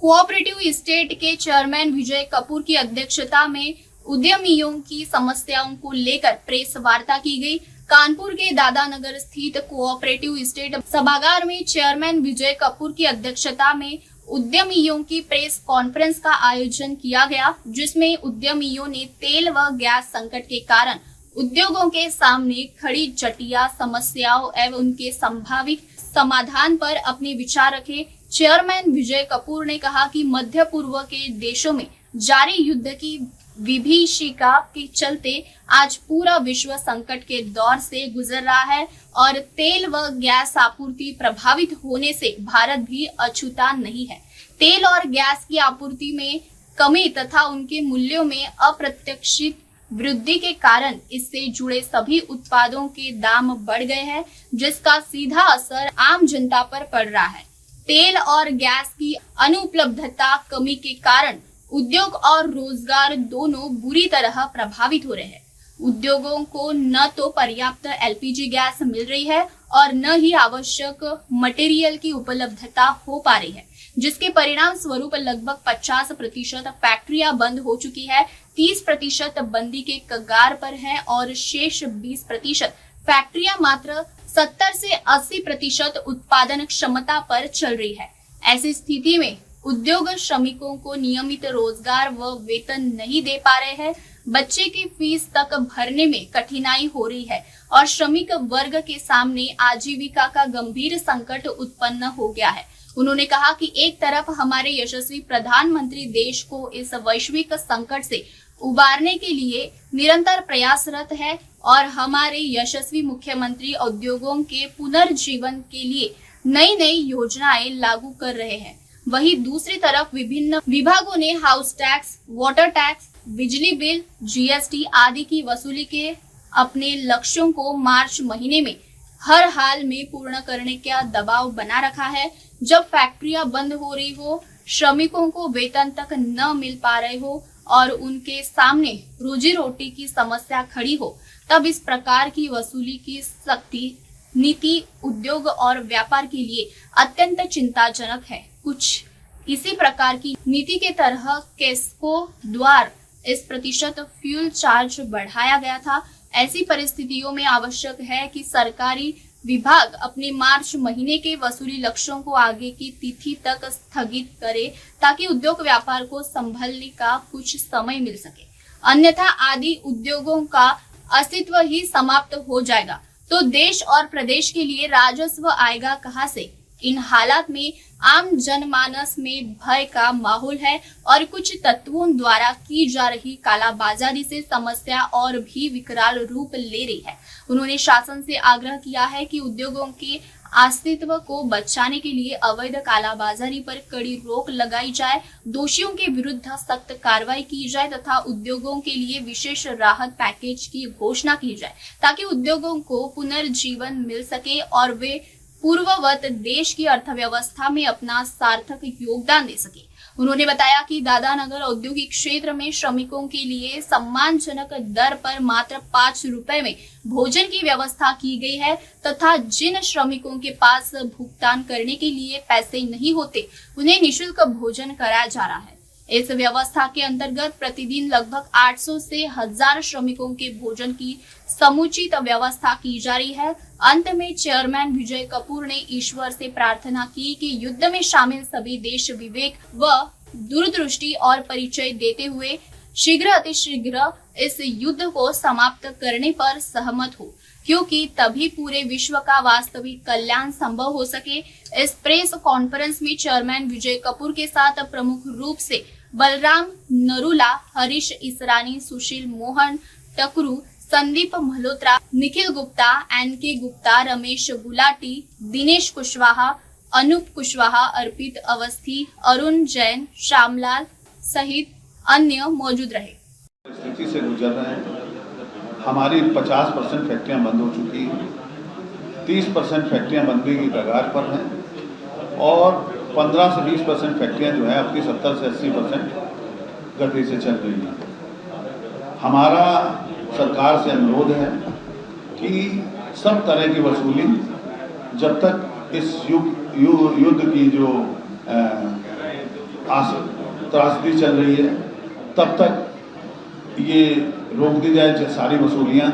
Cooperative state के chairman विजय कपूर की अध्यक्षता में उद्यमियों की समस्याओं को लेकर प्रेस वार्ता की गई। कानपुर के दादानगर स्थित कोऑपरेटिव स्टेट सभागार में चेयरमैन विजय कपूर की अध्यक्षता में उद्यमियों की प्रेस कॉन्फ्रेंस का आयोजन किया गया, जिसमें उद्यमियों ने तेल व गैस संकट के कारण उद्योगों के सामने खड़ी जटिल समस्याओं एवं उनके संभावित समाधान पर अपने विचार रखे। चेयरमैन विजय कपूर ने कहा कि मध्य पूर्व के देशों में जारी युद्ध की विभीषिका के चलते आज पूरा विश्व संकट के दौर से गुजर रहा है और तेल व गैस आपूर्ति प्रभावित होने से भारत भी अछूता नहीं है। तेल और गैस की आपूर्ति में कमी तथा उनके मूल्यों में अप्रत्याशित वृद्धि के कारण इससे जुड़े सभी उत्पादों के दाम बढ़ गए हैं, जिसका सीधा असर आम जनता पर पड़ रहा है। तेल और गैस की अनुपलब्धता कमी के कारण उद्योग और रोजगार दोनों बुरी तरह प्रभावित हो रहे हैं। उद्योगों को न तो पर्याप्त एलपीजी गैस मिल रही है और न ही आवश्यक मटेरियल की उपलब्धता हो पा रही है, जिसके परिणाम स्वरूप लगभग 50% फैक्ट्रियां बंद हो चुकी है, 30% बंदी के कगार पर है और शेष 20% फैक्ट्रियां मात्र 70 से 80% उत्पादन क्षमता पर चल रही है। ऐसी स्थिति में उद्योग श्रमिकों को नियमित रोजगार व वेतन नहीं दे पा रहे हैं, बच्चे की फीस तक भरने में कठिनाई हो रही है और श्रमिक वर्ग के सामने आजीविका का गंभीर संकट उत्पन्न हो गया है। उन्होंने कहा कि एक तरफ हमारे यशस्वी प्रधानमंत्री देश को इस वैश्विक संकट से उबारने के लिए निरंतर प्रयासरत है और हमारे यशस्वी मुख्यमंत्री उद्योगों के पुनर्जीवन के लिए नई नई योजनाएं लागू कर रहे हैं। वहीं दूसरी तरफ विभिन्न विभागों ने हाउस टैक्स, वाटर टैक्स, बिजली बिल, जीएसटी आदि की वसूली के अपने लक्ष्यों को मार्च महीने में हर हाल में पूर्ण करने का दबाव बना रखा है। जब फैक्ट्रियां बंद हो रही हो, श्रमिकों को वेतन तक न मिल पा रहे हो और उनके सामने रोजी रोटी की समस्या खड़ी हो, तब इस प्रकार की वसूली की सख्ती नीति उद्योग और व्यापार के लिए अत्यंत चिंताजनक है। कुछ इसी प्रकार की नीति के तरह केस्को द्वारा इस प्रतिशत फ्यूल चार्ज बढ़ाया गया था। ऐसी परिस्थितियों में आवश्यक है कि सरकारी विभाग अपने मार्च महीने के वसूली लक्ष्यों को आगे की तिथि तक स्थगित करे, ताकि उद्योग व्यापार को संभलने का कुछ समय मिल सके। अन्यथा आदि उद्योगों का अस्तित्व ही समाप्त हो जाएगा तो देश और प्रदेश के लिए राजस्व आएगा कहां से। इन हालात में आम जनमानस में भय का माहौल है और कुछ तत्वों द्वारा की जा रही कालाबाजारी से समस्या और भी विकराल रूप ले रही है। उन्होंने शासन से आग्रह किया है कि उद्योगों के अस्तित्व को बचाने के लिए अवैध कालाबाजारी पर कड़ी रोक लगाई जाए, दोषियों के विरुद्ध सख्त कार्रवाई की जाए तथा उद्योगों के लिए विशेष राहत पैकेज की घोषणा की जाए, ताकि उद्योगों को पुनर्जीवन मिल सके और वे पूर्ववत देश की अर्थव्यवस्था में अपना सार्थक योगदान दे सके। उन्होंने बताया कि दादानगर औद्योगिक क्षेत्र में श्रमिकों के लिए सम्मानजनक दर पर मात्र 5 रुपए में भोजन की व्यवस्था की गई है तथा जिन श्रमिकों के पास भुगतान करने के लिए पैसे नहीं होते, उन्हें निःशुल्क भोजन कराया जा रहा है। इस व्यवस्था के अंतर्गत प्रतिदिन लगभग 800 से 1000 श्रमिकों के भोजन की समुचित व्यवस्था की जा रही है। अंत में चेयरमैन विजय कपूर ने ईश्वर से प्रार्थना की कि युद्ध में शामिल सभी देश विवेक व दूरदृष्टि और परिचय देते हुए शीघ्र अतिशीघ्र इस युद्ध को समाप्त करने पर सहमत हो, क्योंकि तभी पूरे विश्व का वास्तविक कल्याण संभव हो सके। इस प्रेस कॉन्फ्रेंस में चेयरमैन विजय कपूर के साथ प्रमुख रूप से बलराम नरूला, हरीश इसरानी, सुशील मोहन टकरू, संदीप मल्होत्रा, निखिल गुप्ता, एनके गुप्ता, रमेश गुलाटी, दिनेश कुशवाहा, अनूप कुशवाहा, अर्पित अवस्थी, अरुण जैन, श्यामलाल सहित अन्य मौजूद रहे। स्थिति से गुजर रहे हैं। हमारी 50% फैक्ट्रियां बंद हो चुकी हैं, 30% फैक्ट्रियां बंदी की कगार पर हैं और 15 से 20% फैक्ट्रियां जो है अपनी 70 से 80% गति से चल रही हैं। हमारा सरकार से अनुरोध है कि सब तरह की वसूली जब तक इस युद्ध की जो त्रासदी चल रही है, तब तक ये रोक दी जाए सारी वसूलियाँ,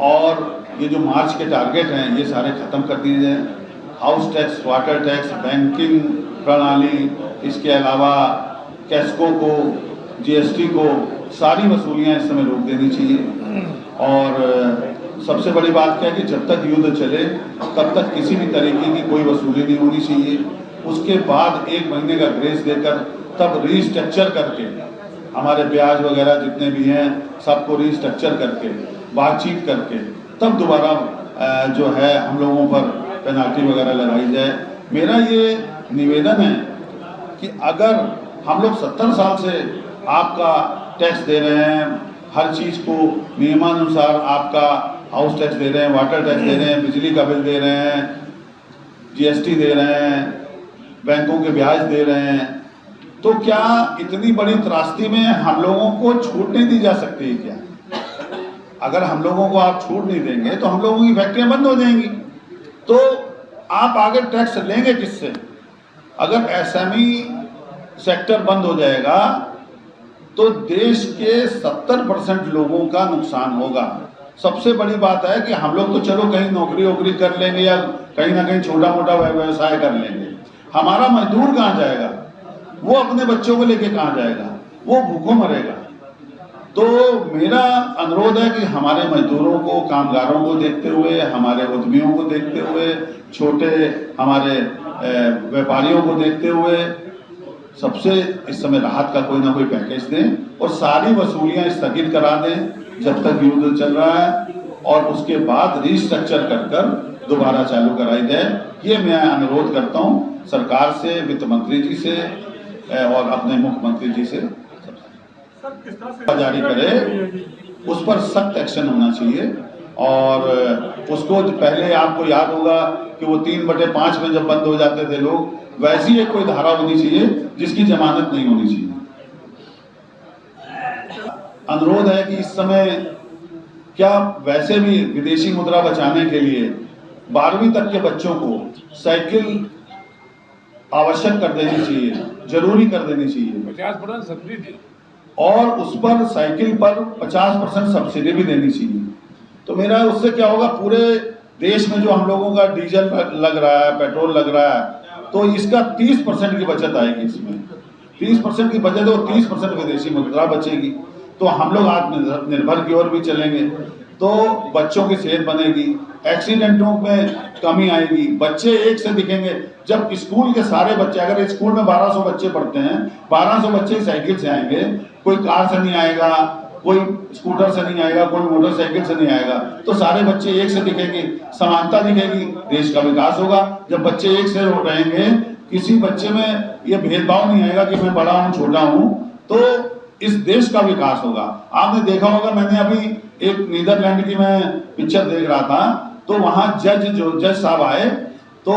और ये जो मार्च के टारगेट हैं ये सारे ख़त्म कर दिए जाए। House tax, water tax, banking प्रणाली, इसके अलावा कैस्को को, जीएसटी को, सारी वसूलियाँ इस समय रोक देनी चाहिए। और सबसे बड़ी बात क्या है कि जब तक युद्ध चले तब तक किसी भी तरीके की कोई वसूली नहीं होनी चाहिए। उसके बाद 1 महीने का ग्रेस देकर तब रीस्ट्रक्चर करके हमारे ब्याज वगैरह जितने भी हैं सबको रीस्ट्रक्चर करके, बातचीत करके तब दोबारा जो है हम लोगों पर पेनाल्टी वगैरह लगाई जाए। मेरा ये निवेदन है कि अगर हम लोग 70 साल से आपका टैक्स दे रहे हैं, हर चीज़ को नियमानुसार आपका हाउस टैक्स दे रहे हैं, वाटर टैक्स दे रहे हैं, बिजली का बिल दे रहे हैं, जीएसटी दे रहे हैं, बैंकों के ब्याज दे रहे हैं, तो क्या इतनी बड़ी त्रासदी में हम लोगों को छूट नहीं दी जा सकती है क्या? अगर हम लोगों को आप छूट नहीं देंगे तो हम लोगों की फैक्ट्रियां बंद हो जाएंगी। तो आप आगे टैक्स लेंगे किससे? अगर एसएमई सेक्टर बंद हो जाएगा तो देश के 70% लोगों का नुकसान होगा। सबसे बड़ी बात है कि हम लोग तो चलो कहीं नौकरी वोकरी कर लेंगे या कहीं ना कहीं छोटा मोटा व्यवसाय कर लेंगे, हमारा मजदूर कहाँ जाएगा? वो अपने बच्चों को लेके कहाँ जाएगा? वो भूखों मरेगा। तो मेरा अनुरोध है कि हमारे मजदूरों को, कामगारों को देखते हुए, हमारे उद्यमियों को देखते हुए, छोटे हमारे व्यापारियों को देखते हुए सबसे इस समय राहत का कोई ना कोई पैकेज दें और सारी वसूलियां स्थगित करा दें जब तक युद्ध चल रहा है, और उसके बाद रीस्ट्रक्चर कर दोबारा चालू कराई जाए। ये मैं अनुरोध करता हूँ सरकार से, वित्त मंत्री जी से और अपने मुख्यमंत्री जी से जारी करे, उस पर सख्त एक्शन होना चाहिए। और उसको पहले आपको याद होगा कि वो 3/5 में जब बंद हो जाते थे लोग, वैसी एक कोई धारा होनी चाहिए जिसकी जमानत नहीं होनी चाहिए। अनुरोध है कि इस समय क्या वैसे भी विदेशी मुद्रा बचाने के लिए 12वीं तक के बच्चों को साइकिल आवश्यक कर देनी चाहिए, जरूरी कर देनी चाहिए, 50% सब्सिडी, और उस पर साइकिल पर 50% सब्सिडी भी देनी चाहिए। तो मेरा उससे क्या होगा, पूरे देश में जो हम लोगों का डीजल लग रहा है, पेट्रोल लग रहा है, तो इसका 30% की बचत आएगी। इसमें 30% की बचत और 30% विदेशी मुद्रा बचेगी। तो हम लोग आत्मनिर्भर की ओर भी चलेंगे, तो बच्चों की सेहत बनेगी, एक्सीडेंटों में कमी आएगी, बच्चे एक से दिखेंगे। जब स्कूल के सारे बच्चे, अगर स्कूल में 1200 बच्चे पढ़ते हैं, 1200 बच्चे साइकिल से आएंगे, कोई कार से नहीं आएगा, कोई स्कूटर से नहीं आएगा, कोई मोटरसाइकिल से नहीं आएगा, तो सारे बच्चे एक से दिखेंगे, समानता दिखेगी, देश का विकास होगा। जब बच्चे एक से रहेंगे, किसी बच्चे में ये भेदभाव नहीं आएगा कि मैं बड़ा हूँ छोटा हूँ, तो इस देश का विकास होगा। आपने देखा होगा, मैंने अभी एक नीदरलैंड की मैं पिक्चर देख रहा था, तो वहां जज साहब आए, तो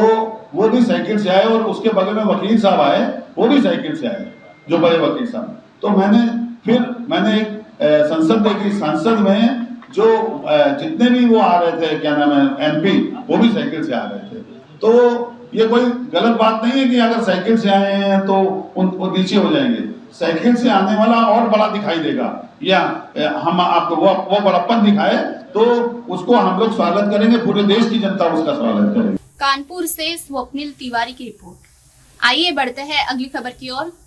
वो भी साइकिल से आए, और उसके बगल में वकील साहब आए, वो भी साइकिल से आए, जो बड़े वकील साहब। तो मैंने एक संसद देखी, संसद में जो जितने भी वो आ रहे थे, क्या नाम है, एमपी, वो भी साइकिल से आ रहे थे। तो ये कोई गलत बात नहीं है कि अगर साइकिल से आए हैं तो वो नीचे हो जाएंगे। साइकिल से आने वाला और बड़ा दिखाई देगा, या हम आपको वो बड़प्पन दिखाए तो उसको हम लोग स्वागत करेंगे, पूरे देश की जनता उसका स्वागत करेगी। कानपुर से स्वप्निल तिवारी की रिपोर्ट। आइए बढ़ते हैं अगली खबर की ओर।